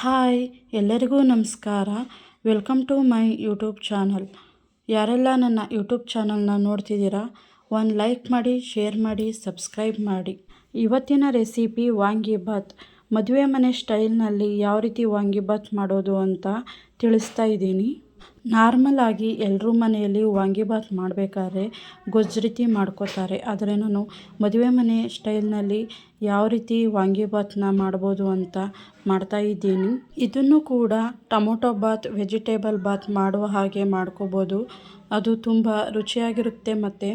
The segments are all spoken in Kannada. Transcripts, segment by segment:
ಹಾಯ್ ಎಲ್ಲರಿಗೂ ನಮಸ್ಕಾರ. Welcome to my YouTube channel. ಯಾರೆಲ್ಲ ನನ್ನ ಯೂಟ್ಯೂಬ್ ಚಾನಲ್ನ ನೋಡ್ತಿದ್ದೀರಾ, ಒಂದು ಲೈಕ್ ಮಾಡಿ, ಶೇರ್ ಮಾಡಿ, ಸಬ್ಸ್ಕ್ರೈಬ್ ಮಾಡಿ. ಇವತ್ತಿನ ರೆಸಿಪಿ ವಾಂಗಿಬಾತ್. ಮದುವೆ ಮನೆ ಸ್ಟೈಲ್ನಲ್ಲಿ ಯಾವ ರೀತಿ ವಾಂಗಿಬಾತ್ ಮಾಡೋದು ಅಂತ ತಿಳಿಸ್ತಾ ಇದ್ದೀನಿ. ನಾರ್ಮಲ್ ಆಗಿ ಎಲ್ಲರೂ ಮನೆಯಲ್ಲಿ ವಾಂಗಿಬಾತ್ ಮಾಡಬೇಕಾದ್ರೆ ಗೊಜ್ಜು ರೀತಿ ಮಾಡ್ಕೋತಾರೆ. ಆದರೆ ನಾನು ಮದುವೆ ಮನೆ ಸ್ಟೈಲ್ನಲ್ಲಿ ಯಾವ ರೀತಿ ವಾಂಗಿಬಾತ್ನ ಮಾಡ್ಬೋದು ಅಂತ ಮಾಡ್ತಾ ಇದ್ದೀನಿ. ಇದನ್ನು ಕೂಡ ಟೊಮೊಟೊ ಬಾತ್, ವೆಜಿಟೇಬಲ್ ಬಾತ್ ಮಾಡುವ ಹಾಗೆ ಮಾಡ್ಕೋಬೋದು. ಅದು ತುಂಬ ರುಚಿಯಾಗಿರುತ್ತೆ ಮತ್ತು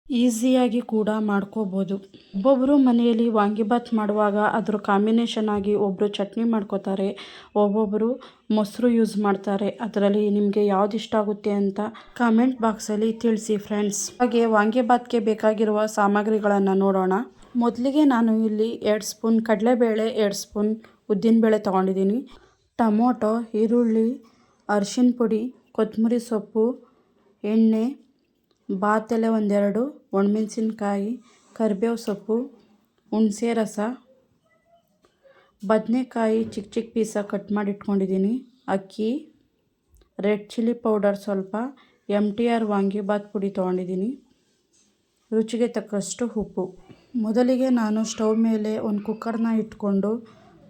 ಈಸಿಯಾಗಿ ಕೂಡ ಮಾಡ್ಕೋಬೋದು. ಒಬ್ಬೊಬ್ಬರು ಮನೆಯಲ್ಲಿ ವಾಂಗಿಬಾತ್ ಮಾಡುವಾಗ ಅದ್ರ ಕಾಂಬಿನೇಷನ್ ಆಗಿ ಒಬ್ಬರು ಚಟ್ನಿ ಮಾಡ್ಕೋತಾರೆ, ಒಬ್ಬೊಬ್ಬರು ಮೊಸರು ಯೂಸ್ ಮಾಡ್ತಾರೆ. ಅದರಲ್ಲಿ ನಿಮಗೆ ಯಾವ್ದು ಇಷ್ಟ ಆಗುತ್ತೆ ಅಂತ ಕಾಮೆಂಟ್ ಬಾಕ್ಸಲ್ಲಿ ತಿಳಿಸಿ ಫ್ರೆಂಡ್ಸ್. ಹಾಗೆ ವಾಂಗಿಬಾತ್ಗೆ ಬೇಕಾಗಿರುವ ಸಾಮಗ್ರಿಗಳನ್ನು ನೋಡೋಣ. ಮೊದಲಿಗೆ ನಾನು ಇಲ್ಲಿ 2 ಸ್ಪೂನ್ ಕಡಲೆಬೇಳೆ, 2 ಸ್ಪೂನ್ ಉದ್ದಿನಬೇಳೆ ತೊಗೊಂಡಿದ್ದೀನಿ. ಟೊಮೊಟೊ, ಈರುಳ್ಳಿ, ಅರಿಶಿನ ಪುಡಿ, ಕೊತ್ತಂಬರಿ ಸೊಪ್ಪು, ಎಣ್ಣೆ, ಬಾತ್ ಎಲೆ 1-2, ಒಣಮೆಣಸಿನ್ಕಾಯಿ, ಕರಿಬೇವು ಸೊಪ್ಪು, ಹುಣಸೆ ರಸ, ಬದನೆಕಾಯಿ ಚಿಕ್ಕ ಚಿಕ್ಕ ಪೀಸಾಗಿ ಕಟ್ ಮಾಡಿ ಇಟ್ಕೊಂಡಿದ್ದೀನಿ, ಅಕ್ಕಿ, ರೆಡ್ ಚಿಲ್ಲಿ ಪೌಡರ್ ಸ್ವಲ್ಪ, MTR ವಾಂಗಿಬಾತ್ ಪುಡಿ ತೊಗೊಂಡಿದ್ದೀನಿ, ರುಚಿಗೆ ತಕ್ಕಷ್ಟು ಉಪ್ಪು. ಮೊದಲಿಗೆ ನಾನು ಸ್ಟವ್ ಮೇಲೆ ಒಂದು ಕುಕ್ಕರ್ನ ಇಟ್ಕೊಂಡು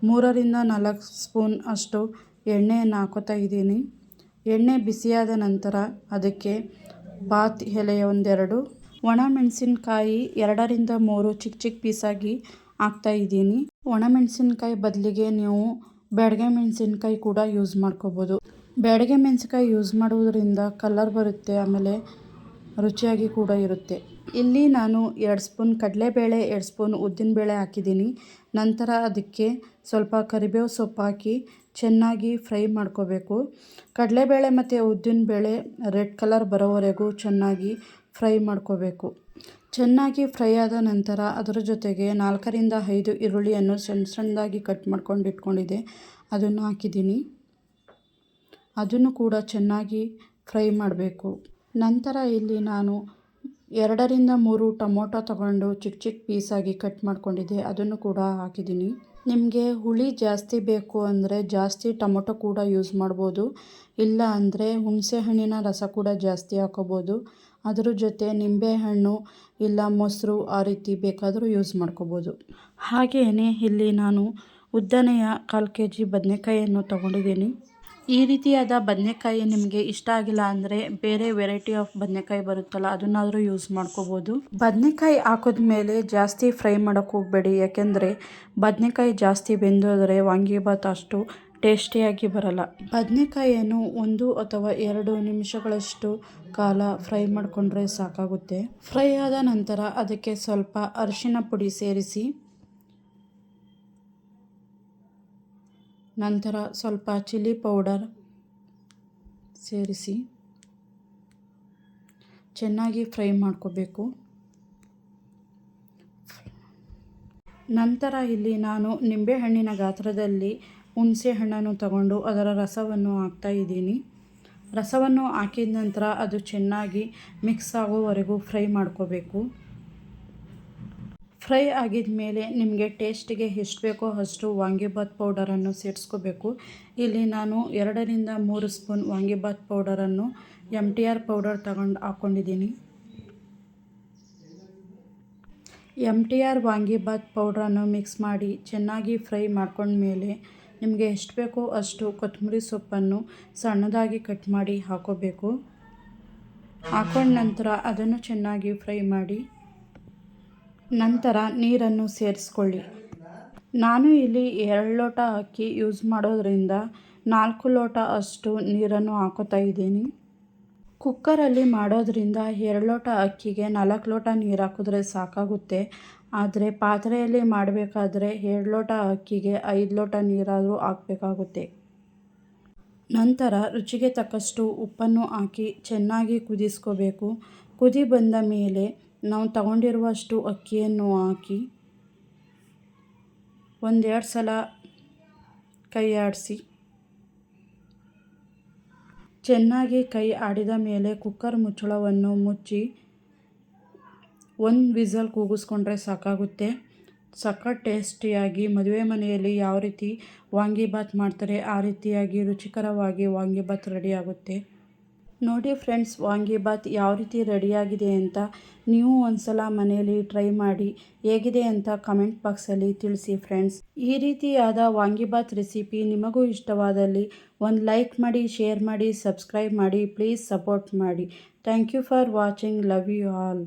3-4 ಸ್ಪೂನ್ ಅಷ್ಟು ಎಣ್ಣೆಯನ್ನು ಹಾಕೋತಾ ಇದ್ದೀನಿ. ಎಣ್ಣೆ ಬಿಸಿಯಾದ ನಂತರ ಅದಕ್ಕೆ ಬಾತ್ ಎಲೆ 1-2, ಒಣಮೆಣಸಿನ್ಕಾಯಿ 2-3 ಚಿಕ್ಕ ಚಿಕ್ಕ ಪೀಸಾಗಿ ಹಾಕ್ತಾಯಿದ್ದೀನಿ. ಒಣಮೆಣಸಿನ್ಕಾಯಿ ಬದಲಿಗೆ ನೀವು ಬ್ಯಾಡಗೆ ಮೆಣಸಿನ್ಕಾಯಿ ಕೂಡ ಯೂಸ್ ಮಾಡ್ಕೋಬೋದು. ಬ್ಯಾಡಗೆ ಮೆಣಸಿನ್ಕಾಯಿ ಯೂಸ್ ಮಾಡೋದ್ರಿಂದ ಕಲರ್ ಬರುತ್ತೆ, ಆಮೇಲೆ ರುಚಿಯಾಗಿ ಕೂಡ ಇರುತ್ತೆ. ಇಲ್ಲಿ ನಾನು 2 ಸ್ಪೂನ್ ಕಡಲೆಬೇಳೆ, 2 ಸ್ಪೂನ್ ಉದ್ದಿನಬೇಳೆ ಹಾಕಿದ್ದೀನಿ. ನಂತರ ಅದಕ್ಕೆ ಸ್ವಲ್ಪ ಕರಿಬೇವು ಸೊಪ್ಪು ಹಾಕಿ ಚೆನ್ನಾಗಿ ಫ್ರೈ ಮಾಡ್ಕೋಬೇಕು. ಕಡಲೆಬೇಳೆ ಮತ್ತು ಉದ್ದಿನಬೇಳೆ ರೆಡ್ ಕಲರ್ ಬರೋವರೆಗೂ ಚೆನ್ನಾಗಿ ಫ್ರೈ ಮಾಡ್ಕೋಬೇಕು. ಚೆನ್ನಾಗಿ ಫ್ರೈ ಆದ ನಂತರ ಅದರ ಜೊತೆಗೆ 4-5 ಈರುಳ್ಳಿಯನ್ನು ಸಣ್ಣ ಸಣ್ಣದಾಗಿ ಕಟ್ ಮಾಡ್ಕೊಂಡು ಇಟ್ಕೊಂಡಿದ್ದೆ, ಅದನ್ನು ಹಾಕಿದ್ದೀನಿ. ಅದನ್ನು ಕೂಡ ಚೆನ್ನಾಗಿ ಫ್ರೈ ಮಾಡಬೇಕು. ನಂತರ ಇಲ್ಲಿ ನಾನು 2-3 ಟೊಮೊಟೊ ತಗೊಂಡು ಚಿಕ್ಕ ಚಿಕ್ಕ ಪೀಸಾಗಿ ಕಟ್ ಮಾಡ್ಕೊಂಡಿದ್ದೆ, ಅದನ್ನು ಕೂಡ ಹಾಕಿದ್ದೀನಿ. ನಿಮಗೆ ಹುಳಿ ಜಾಸ್ತಿ ಬೇಕು ಅಂದರೆ ಜಾಸ್ತಿ ಟೊಮೊಟೊ ಕೂಡ ಯೂಸ್ ಮಾಡ್ಬೋದು, ಇಲ್ಲ ಅಂದರೆ ಹುಣಸೆ ಹಣ್ಣಿನ ರಸ ಕೂಡ ಜಾಸ್ತಿ ಹಾಕೋಬೋದು. ಅದ್ರ ಜೊತೆ ನಿಂಬೆಹಣ್ಣು ಇಲ್ಲ ಮೊಸರು ಆ ರೀತಿ ಬೇಕಾದರೂ ಯೂಸ್ ಮಾಡ್ಕೋಬೋದು. ಹಾಗೆಯೇ ಇಲ್ಲಿ ನಾನು ಉದ್ದನೆಯ 1/4 kg ಬದನೆಕಾಯಿಯನ್ನು ತೊಗೊಂಡಿದ್ದೀನಿ. ಈ ರೀತಿಯಾದ ಬದನೆಕಾಯಿ ನಿಮಗೆ ಇಷ್ಟ ಆಗಿಲ್ಲ ಅಂದರೆ ಬೇರೆ ವೆರೈಟಿ ಆಫ್ ಬದನೆಕಾಯಿ ಬರುತ್ತಲ್ಲ, ಅದನ್ನಾದರೂ ಯೂಸ್ ಮಾಡ್ಕೋಬೋದು. ಬದನೆಕಾಯಿ ಹಾಕಿದ್ಮೇಲೆ ಜಾಸ್ತಿ ಫ್ರೈ ಮಾಡೋಕ್ಕೆ ಹೋಗಬೇಡಿ, ಯಾಕೆಂದರೆ ಬದನೆಕಾಯಿ ಜಾಸ್ತಿ ಬೆಂದೋದರೆ ವಾಂಗಿಬಾತ್ ಅಷ್ಟು ಟೇಸ್ಟಿಯಾಗಿ ಬರಲ್ಲ. ಬದನೆಕಾಯಿಯನ್ನು 1 ಅಥವಾ 2 ನಿಮಿಷಗಳಷ್ಟು ಕಾಲ ಫ್ರೈ ಮಾಡಿಕೊಂಡ್ರೆ ಸಾಕಾಗುತ್ತೆ. ಫ್ರೈ ಆದ ನಂತರ ಅದಕ್ಕೆ ಸ್ವಲ್ಪ ಅರಿಶಿನ ಪುಡಿ ಸೇರಿಸಿ, ನಂತರ ಸ್ವಲ್ಪ ಚಿಲ್ಲಿ ಪೌಡರ್ ಸೇರಿಸಿ ಚೆನ್ನಾಗಿ ಫ್ರೈ ಮಾಡ್ಕೋಬೇಕು. ನಂತರ ಇಲ್ಲಿ ನಾನು ನಿಂಬೆಹಣ್ಣಿನ ಗಾತ್ರದಲ್ಲಿ ಹುಣಸೆ ಹಣ್ಣನ್ನು ತಗೊಂಡು ಅದರ ರಸವನ್ನು ಹಾಕ್ತಾ ಇದ್ದೀನಿ. ರಸವನ್ನು ಹಾಕಿದ ನಂತರ ಅದು ಚೆನ್ನಾಗಿ ಮಿಕ್ಸ್ ಆಗೋವರೆಗೂ ಫ್ರೈ ಮಾಡ್ಕೋಬೇಕು. ಫ್ರೈ ಆಗಿದ ಮೇಲೆ ನಿಮಗೆ ಟೇಸ್ಟಿಗೆ ಎಷ್ಟು ಬೇಕೋ ಅಷ್ಟು ವಾಂಗಿಬಾತ್ ಪೌಡರನ್ನು ಸೇರಿಸ್ಕೋಬೇಕು. ಇಲ್ಲಿ ನಾನು 2-3 ಸ್ಪೂನ್ ವಾಂಗಿಬಾತ್ ಪೌಡರನ್ನು MTR ಪೌಡರ್ ತಗೊಂಡು ಹಾಕ್ಕೊಂಡಿದ್ದೀನಿ. MTR ವಾಂಗಿಬಾತ್ ಪೌಡ್ರನ್ನು ಮಿಕ್ಸ್ ಮಾಡಿ ಚೆನ್ನಾಗಿ ಫ್ರೈ ಮಾಡ್ಕೊಂಡ್ಮೇಲೆ ನಿಮಗೆ ಎಷ್ಟು ಬೇಕೋ ಅಷ್ಟು ಕೊತ್ತಂಬರಿ ಸೊಪ್ಪನ್ನು ಸಣ್ಣದಾಗಿ ಕಟ್ ಮಾಡಿ ಹಾಕೋಬೇಕು. ಹಾಕೊಂಡ ನಂತರ ಅದನ್ನು ಚೆನ್ನಾಗಿ ಫ್ರೈ ಮಾಡಿ ನಂತರ ನೀರನ್ನು ಸೇರಿಸ್ಕೊಳ್ಳಿ. ನಾನು ಇಲ್ಲಿ 2 ಲೋಟ ಅಕ್ಕಿ ಯೂಸ್ ಮಾಡೋದ್ರಿಂದ 4 ಲೋಟ ಅಷ್ಟು ನೀರನ್ನು ಹಾಕೋತಾ ಇದ್ದೀನಿ. ಕುಕ್ಕರಲ್ಲಿ ಮಾಡೋದ್ರಿಂದ 2 ಲೋಟ ಅಕ್ಕಿಗೆ 4 ಲೋಟ ನೀರು ಹಾಕಿದ್ರೆ ಸಾಕಾಗುತ್ತೆ. ಆದರೆ ಪಾತ್ರೆಯಲ್ಲಿ ಮಾಡಬೇಕಾದ್ರೆ 2 ಲೋಟ ಅಕ್ಕಿಗೆ 5 ಲೋಟ ನೀರಾದರೂ ಹಾಕಬೇಕಾಗುತ್ತೆ. ನಂತರ ರುಚಿಗೆ ತಕ್ಕಷ್ಟು ಉಪ್ಪನ್ನು ಹಾಕಿ ಚೆನ್ನಾಗಿ ಕುದಿಸ್ಕೋಬೇಕು. ಕುದಿ ಬಂದ ಮೇಲೆ ನಾವು ತಗೊಂಡಿರುವಷ್ಟು ಅಕ್ಕಿಯನ್ನು ಹಾಕಿ 1-2 ಸಲ ಕೈ ಆಡಿಸಿ ಚೆನ್ನಾಗಿ ಕೈ ಆಡಿದ ಮೇಲೆ ಕುಕ್ಕರ್ ಮುಚ್ಚಳವನ್ನು ಮುಚ್ಚಿ 1 ವಿಸಲ್ ಕೂಗಿಸ್ಕೊಂಡ್ರೆ ಸಾಕಾಗುತ್ತೆ. ಸಖತ್ ಟೇಸ್ಟಿಯಾಗಿ ಮದುವೆ ಮನೆಯಲ್ಲಿ ಯಾವ ರೀತಿ ವಾಂಗಿಬಾತ್ ಮಾಡ್ತಾರೆ ಆ ರೀತಿಯಾಗಿ ರುಚಿಕರವಾಗಿ ವಾಂಗಿಬಾತ್ ರೆಡಿ ಆಗುತ್ತೆ. ನೋಡಿ ಫ್ರೆಂಡ್ಸ್, ವಾಂಗಿಬಾತ್ ಯಾವ ರೀತಿ ರೆಡಿಯಾಗಿದೆ ಅಂತ ನೀವು ಒಂದ್ಸಲ ಮನೆಯಲ್ಲಿ ಟ್ರೈ ಮಾಡಿ ಹೇಗಿದೆ ಅಂತ ಕಮೆಂಟ್ ಬಾಕ್ಸಲ್ಲಿ ತಿಳಿಸಿ ಫ್ರೆಂಡ್ಸ್. ಈ ರೀತಿಯಾದ ವಾಂಗಿಬಾತ್ ರೆಸಿಪಿ ನಿಮಗೂ ಇಷ್ಟವಾದಲ್ಲಿ ಒಂದು ಲೈಕ್ ಮಾಡಿ, ಶೇರ್ ಮಾಡಿ, ಸಬ್ಸ್ಕ್ರೈಬ್ ಮಾಡಿ, ಪ್ಲೀಸ್ ಸಪೋರ್ಟ್ ಮಾಡಿ. Thank you for watching. Love you all.